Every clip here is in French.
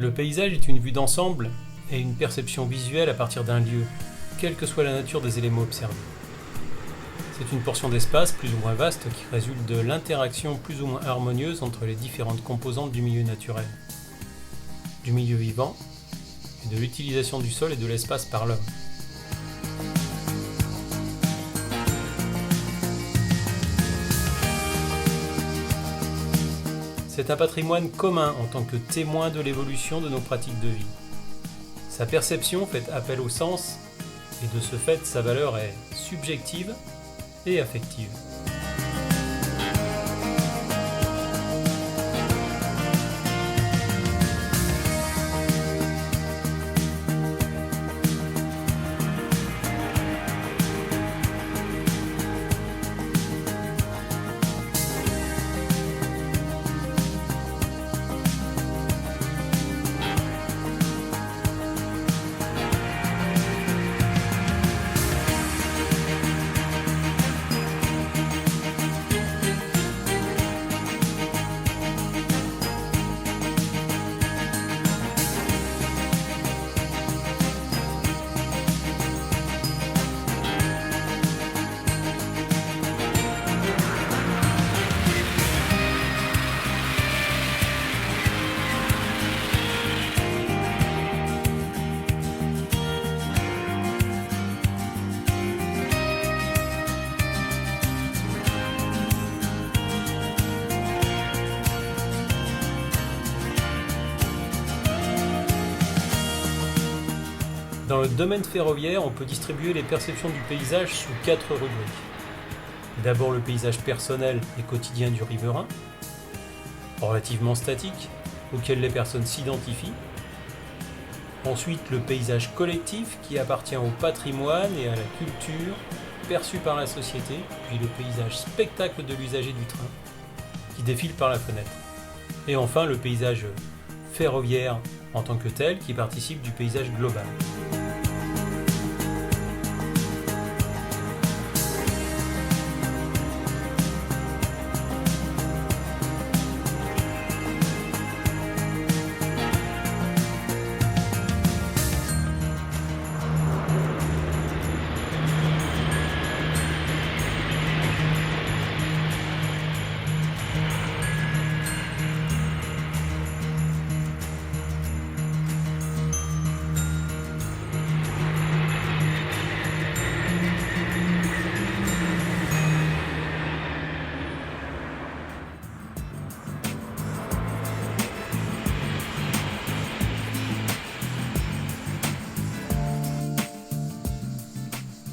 Le paysage est une vue d'ensemble et une perception visuelle à partir d'un lieu, quelle que soit la nature des éléments observés. C'est une portion d'espace plus ou moins vaste qui résulte de l'interaction plus ou moins harmonieuse entre les différentes composantes du milieu naturel, du milieu vivant et de l'utilisation du sol et de l'espace par l'homme. C'est un patrimoine commun en tant que témoin de l'évolution de nos pratiques de vie. Sa perception fait appel au sens et de ce fait sa valeur est subjective et affective. Dans le domaine ferroviaire, on peut distribuer les perceptions du paysage sous 4 rubriques. D'abord le paysage personnel et quotidien du riverain, relativement statique, auquel les personnes s'identifient. Ensuite le paysage collectif qui appartient au patrimoine et à la culture perçue par la société, puis le paysage spectacle de l'usager du train qui défile par la fenêtre. Et enfin le paysage ferroviaire en tant que tel qui participe du paysage global.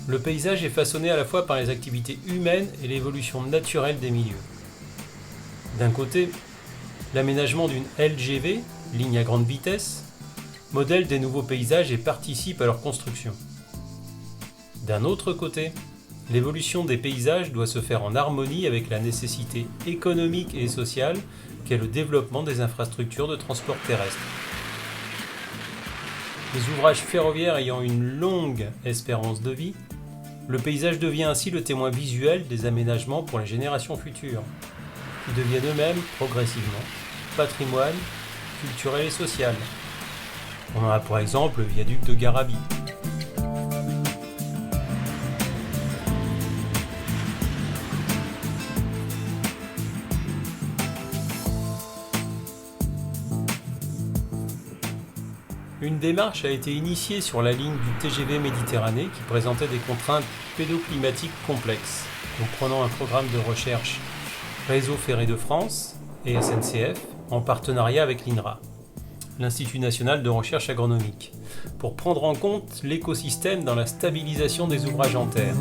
Le paysage est façonné à la fois par les activités humaines et l'évolution naturelle des milieux. D'un côté, l'aménagement d'une LGV, ligne à grande vitesse, modèle des nouveaux paysages et participe à leur construction. D'un autre côté, l'évolution des paysages doit se faire en harmonie avec la nécessité économique et sociale qu'est le développement des infrastructures de transport terrestre. Les ouvrages ferroviaires ayant une longue espérance de vie, le paysage devient ainsi le témoin visuel des aménagements pour les générations futures, qui deviennent eux-mêmes progressivement patrimoine culturel et social. On en a par exemple le viaduc de Garabi. Une démarche a été initiée sur la ligne du TGV Méditerranée qui présentait des contraintes pédoclimatiques complexes, comprenant un programme de recherche Réseau Ferré de France et SNCF en partenariat avec l'INRA, l'Institut National de Recherche Agronomique, pour prendre en compte l'écosystème dans la stabilisation des ouvrages en terre.